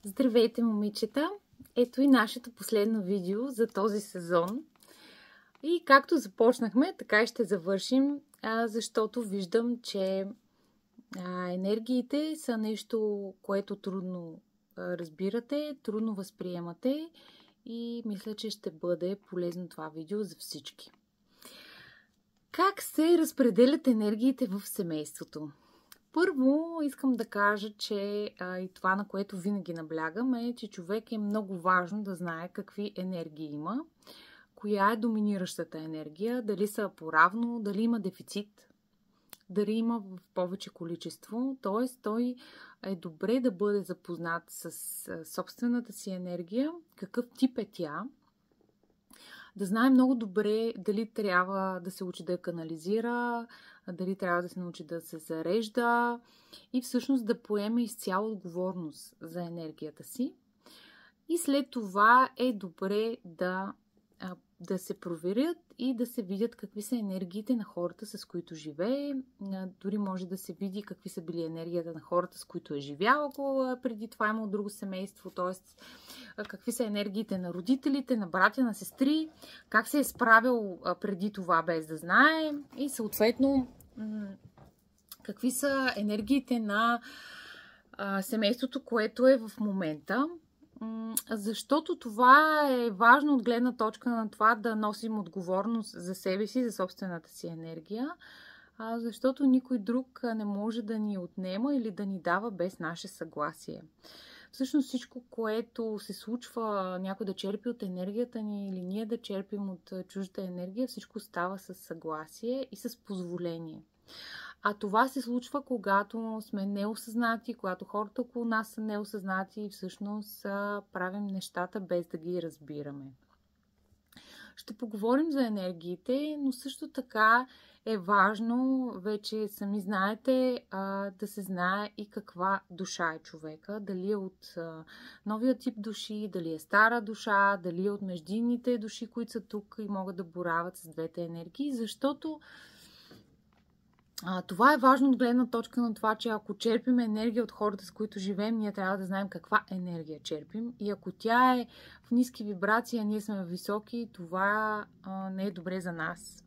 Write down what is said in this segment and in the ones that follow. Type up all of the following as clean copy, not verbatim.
Здравейте, момичета! Ето и нашето последно видео за този сезон. И както започнахме, така и ще завършим, защото виждам, че енергиите са нещо, което трудно разбирате, трудно възприемате и мисля, че ще бъде полезно това видео за всички. Как се разпределят енергиите в семейството? Първо искам да кажа, че и това, на което винаги наблягам, е, че човек е много важно да знае какви енергии има, коя е доминиращата енергия, дали са поравно, дали има дефицит, дали има в повече количество. Т.е. той е добре да бъде запознат с собствената си енергия, какъв тип е тя, да знае много добре дали трябва да се учи да я канализира, дали трябва да се научи да се зарежда и всъщност да поеме изцяло отговорност за енергията си. И след това е добре да се проверят и да се видят какви са енергиите на хората, с които живее. Дори може да се види какви са били енергията на хората, с които е живял, ако преди това има от друго семейство, т.е. какви са енергиите на родителите, на братя, на сестри, как се е справил преди това без да знае и съответно какви са енергиите на семейството, което е в момента. Защото това е важно от гледна точка на това да носим отговорност за себе си, за собствената си енергия, защото никой друг не може да ни отнема или да ни дава без наше съгласие. Всъщност всичко, което се случва, някой да черпи от енергията ни или ние да черпим от чуждата енергия, всичко става с съгласие и с позволение. А това се случва, когато сме неосъзнати, когато хората около нас са неосъзнати и всъщност правим нещата без да ги разбираме. Ще поговорим за енергиите, но също така е важно, вече сами знаете, да се знае и каква душа е човека. Дали е от новия тип души, дали е стара душа, дали е от междинните души, които са тук и могат да борават с двете енергии, защото това е важно от гледна точка на това, че ако черпим енергия от хората, с които живеем, ние трябва да знаем каква енергия черпим. И ако тя е в ниски вибрации, а ние сме в високи, това не е добре за нас.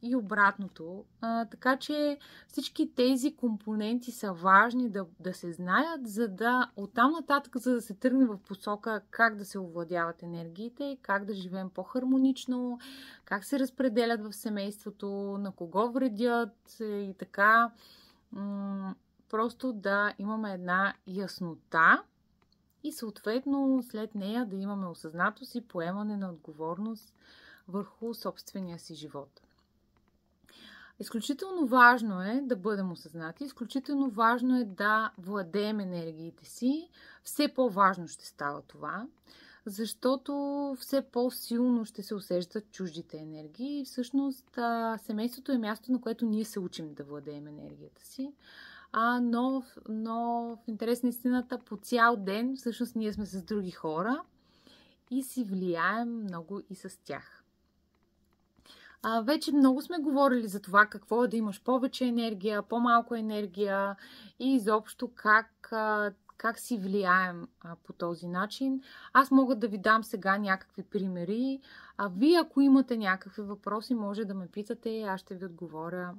И обратното. Така че всички тези компоненти са важни да се знаят, за да оттам нататък, за да се тръгне в посока как да се овладяват енергиите, как да живеем по-хармонично, как се разпределят в семейството, на кого вредят и така. Просто да имаме една яснота и съответно след нея да имаме осъзнатост и поемане на отговорност върху собствения си живот. Изключително важно е да бъдем осъзнати, изключително важно е да владеем енергиите си. Все по-важно ще става това, защото все по-силно ще се усещат чуждите енергии. И всъщност семейството е място, на което ние се учим да владеем енергията си. Но в интерес на истината, по цял ден всъщност ние сме с други хора и си влияем много и с тях. Вече много сме говорили за това какво е да имаш повече енергия, по-малко енергия и изобщо как си влияем по този начин. Аз мога да ви дам сега някакви примери, а вие, ако имате някакви въпроси, може да ме питате, аз ще ви отговоря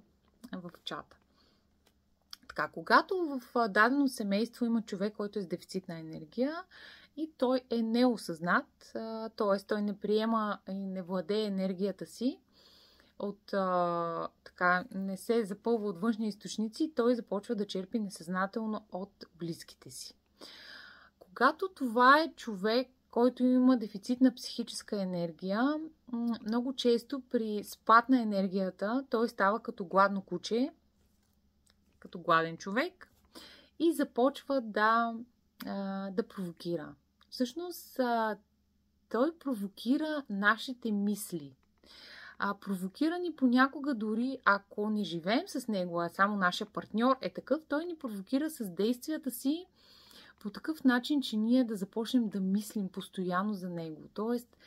в чата. Така, когато в дадено семейство има човек, който е с дефицитна енергия и той е неосъзнат, т.е. той не приема и не владее енергията си, не се запълва от външни източници, той започва да черпи несъзнателно от близките си. Когато това е човек, който има дефицит на психическа енергия, много често при спад на енергията той става като гладно куче, като гладен човек и започва да провокира. Всъщност той провокира нашите мисли. Провокира ни понякога дори, ако не живеем с него, а само нашия партньор е такъв, той ни провокира с действията си по такъв начин, че ние да започнем да мислим постоянно за него. Тоест,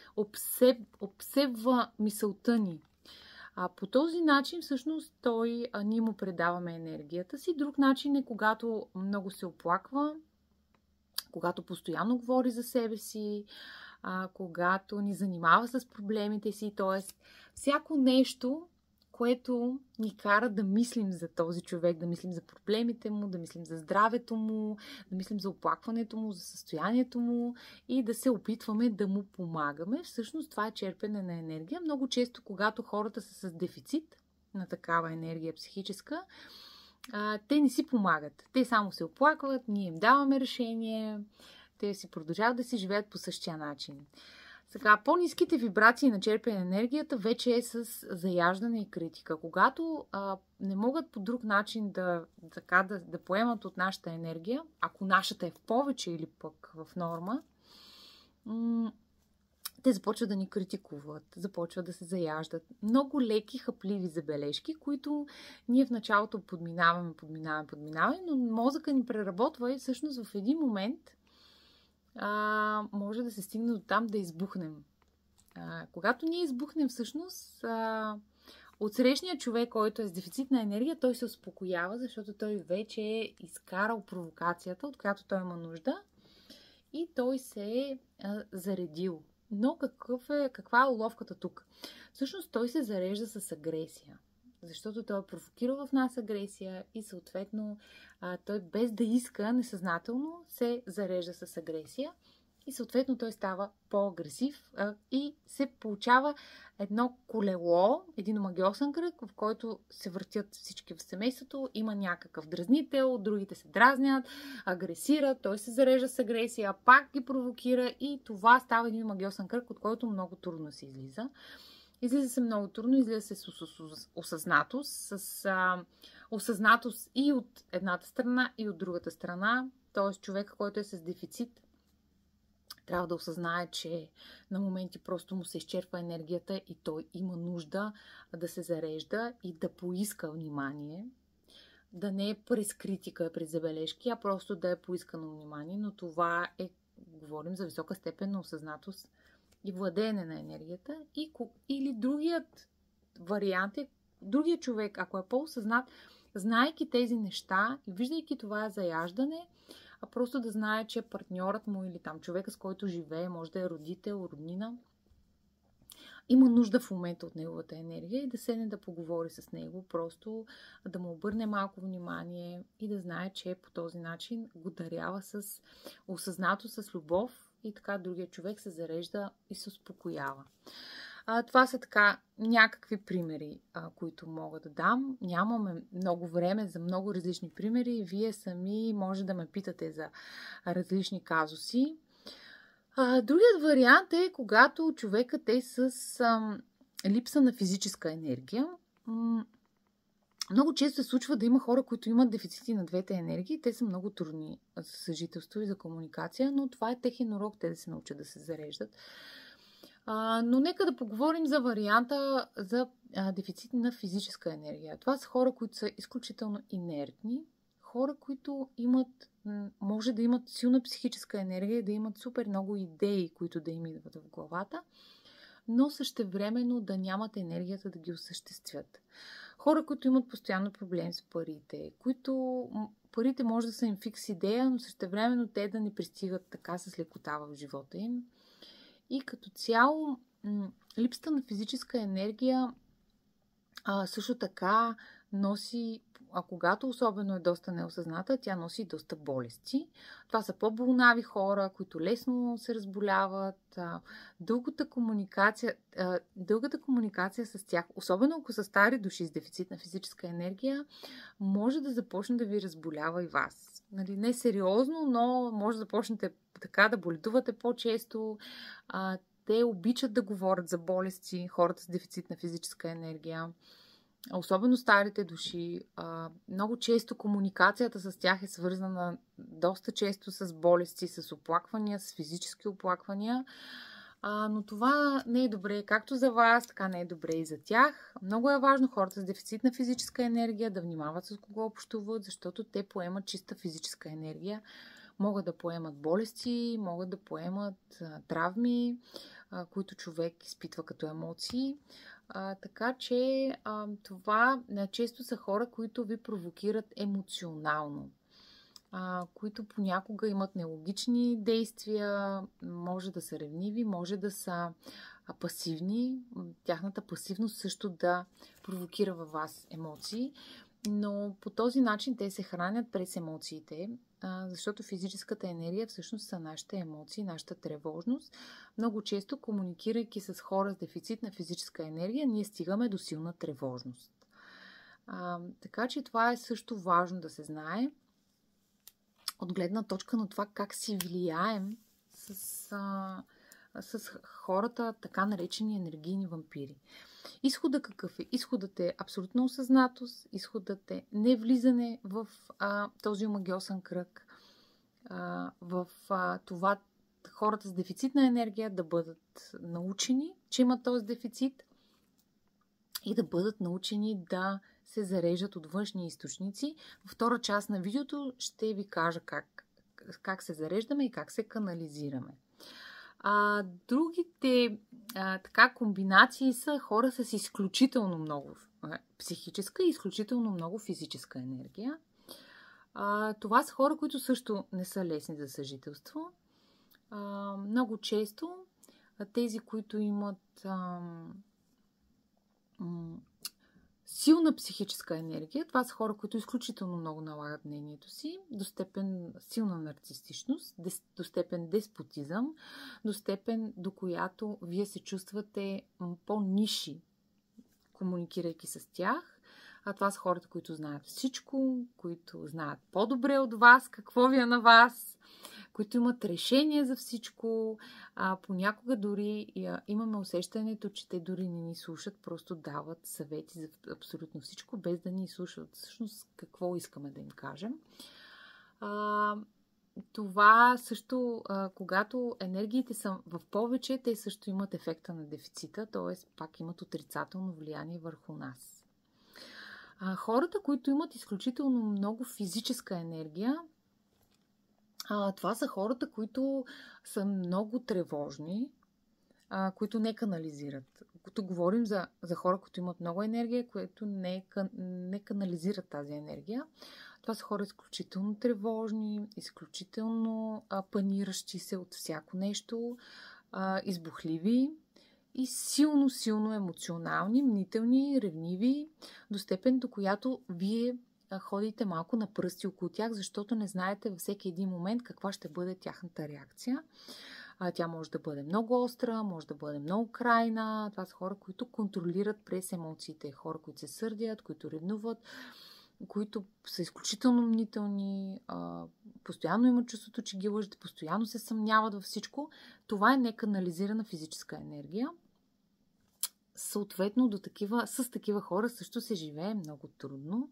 обсебва мисълта ни. По този начин, всъщност, ние му предаваме енергията си. Друг начин е, когато много се оплаква, когато постоянно говори за себе си, когато ни занимава с проблемите си, т.е. всяко нещо, което ни кара да мислим за този човек, да мислим за проблемите му, да мислим за здравето му, да мислим за оплакването му, за състоянието му и да се опитваме да му помагаме. Всъщност това е черпене на енергия. Много често, когато хората са с дефицит на такава енергия психическа, те не си помагат. Те само се оплакват, ние им даваме решение, те си продължават да си живеят по същия начин. Сега, по-ниските вибрации на черпене на енергията вече е с заяждане и критика. Когато не могат по друг начин да поемат от нашата енергия, ако нашата е в повече или пък в норма, те започват да ни критикуват, започват да се заяждат. Много леки, хапливи забележки, които ние в началото подминаваме, но мозъка ни преработва и всъщност в един момент може да се стигне до там да избухнем. Когато ние избухнем всъщност, от срещния човек, който е с дефицит на енергия, той се успокоява, защото той вече е изкарал провокацията, от която той има нужда и той се е заредил. Но каква е уловката тук? Всъщност той се зарежда с агресия, защото той е провокирал в нас агресия и съответно той без да иска несъзнателно се зарежда с агресия и съответно той става по-агресив и се получава едно колело, един омагьосан кръг, в който се въртят всички в семейството, има някакъв дразнител, другите се дразнят, агресират, той се зарежда с агресия, пак ги провокира и това става един омагьосан кръг, от който много трудно се излиза. Излиза се много трудно, излиза се с осъзнатост и от едната страна, и от другата страна. Т.е. човека, който е с дефицит, трябва да осъзнае, че на моменти просто му се изчерпва енергията и той има нужда да се зарежда и да поиска внимание. Да не е през критика, през забележки, а просто да е поискано внимание. Но това говорим за висока степен на осъзнатост и владеене на енергията. Или другият вариант е, другият човек, ако е по-осъзнат, знаейки тези неща и виждайки това заяждане, а просто да знае, че партньорът му или там човека, с който живее, може да е родител, роднина, има нужда в момента от неговата енергия и да седне да поговори с него, просто да му обърне малко внимание и да знае, че по този начин го дарява с осъзнато, с любов и така другия човек се зарежда и се успокоява. Това са така някакви примери, които мога да дам. Нямаме много време за много различни примери. Вие сами може да ме питате за различни казуси. Другият вариант е, когато човекът е с липса на физическа енергия. Много често се случва да има хора, които имат дефицити на двете енергии. Те са много трудни за съжителство и за комуникация, но това е техен урок, те да се научат да се зареждат. Но нека да поговорим за варианта за дефицит на физическа енергия. Това са хора, които са изключително инертни, хора, които може да имат силна психическа енергия, да имат супер много идеи, които да им идват в главата, но същевременно да нямат енергията да ги осъществят. Хора, които имат постоянно проблем с парите, които парите може да са им фикс идея, но същевременно те да не пристигат така с лекота в живота им. И като цяло, липсата на физическа енергия също така носи, когато особено е доста неосъзната, тя носи доста болести. Това са по-болнави хора, които лесно се разболяват. Дългата комуникация с тях, особено ако са стари души с дефицит на физическа енергия, може да започне да ви разболява и вас. Не сериозно, но може да започнете така да боледувате по-често. Те обичат да говорят за болести, хората с дефицит на физическа енергия. Особено старите души. Много често комуникацията с тях е свързана доста често с болести, с оплаквания, с физически оплаквания. Но това не е добре както за вас, така не е добре и за тях. Много е важно хората с дефицит на физическа енергия да внимават с кого общуват, защото те поемат чиста физическа енергия. Могат да поемат болести, могат да поемат травми, които човек изпитва като емоции. Така че това често са хора, които ви провокират емоционално. които понякога имат нелогични действия, може да са ревниви, може да са пасивни. Тяхната пасивност също да провокира във вас емоции, но по този начин те се хранят през емоциите, защото физическата енергия всъщност са нашите емоции, нашата тревожност. Много често, комуникирайки с хора с дефицит на физическа енергия, ние стигаме до силна тревожност. Така че това е също важно да се знае от гледна точка на това как си влияем с хората, така наречени енергийни вампири. Изходът какъв е? Изходът е абсолютна осъзнатост, изходът е невлизане в този омагьосан кръг, в това хората с дефицитна енергия да бъдат научени, че имат този дефицит и да бъдат научени да се зареждат от външни източници. Във втора част на видеото ще ви кажа как се зареждаме и как се канализираме. Другите комбинации са хора с изключително много психическа и изключително много физическа енергия. Това са хора, които също не са лесни за съжителство. Много често тези, които имат силна психическа енергия, това са хора, които изключително много налагат мнението си, до степен силна нарцистичност, до степен деспотизъм, до степен до която вие се чувствате по-ниши, комуникирайки с тях. Това са хората, които знаят всичко, които знаят по-добре от вас какво ви е на вас, които имат решение за всичко. Понякога дори имаме усещането, че те дори не ни слушат, просто дават съвети за абсолютно всичко, без да ни слушат всъщност какво искаме да им кажем. Това също, когато енергиите са в повече, те също имат ефекта на дефицита, т.е. пак имат отрицателно влияние върху нас. Хората, които имат изключително много физическа енергия, това са хората, които са много тревожни, които не канализират. Като говорим за хора, които имат много енергия, които не канализират тази енергия, това са хора изключително тревожни, изключително паниращи се от всяко нещо, избухливи и силно емоционални, мнителни, ревниви, до степен до която вие ходите малко на пръсти около тях, защото не знаете във всеки един момент каква ще бъде тяхната реакция. Тя може да бъде много остра, може да бъде много крайна. Това са хора, които контролират през емоциите. Хора, които се сърдят, които ревнуват, които са изключително мнителни, постоянно имат чувството, че ги лъжат, постоянно се съмняват във всичко. Това е неканализирана физическа енергия. Съответно, с такива хора също се живее много трудно.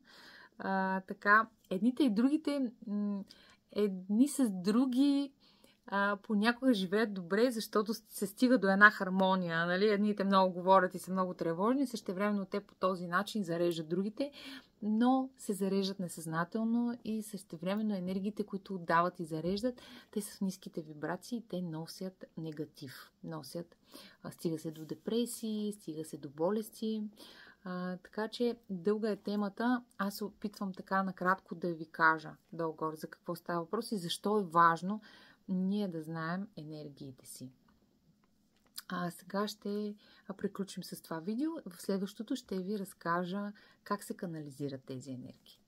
Едните и другите, едни с други понякога живеят добре, защото се стига до една хармония. Нали? Едните много говорят и са много тревожни, същевременно те по този начин зареждат другите, но се зареждат несъзнателно и същевременно енергиите, които отдават и зареждат, те са в ниските вибрации, те носят негатив. Стига се до депресии, стига се до болести. Така че дълга е темата. Аз се опитвам така накратко да ви кажа долу-горе за какво става въпрос и защо е важно ние да знаем енергиите си. Сега ще приключим с това видео. В следващото ще ви разкажа как се канализират тези енергии.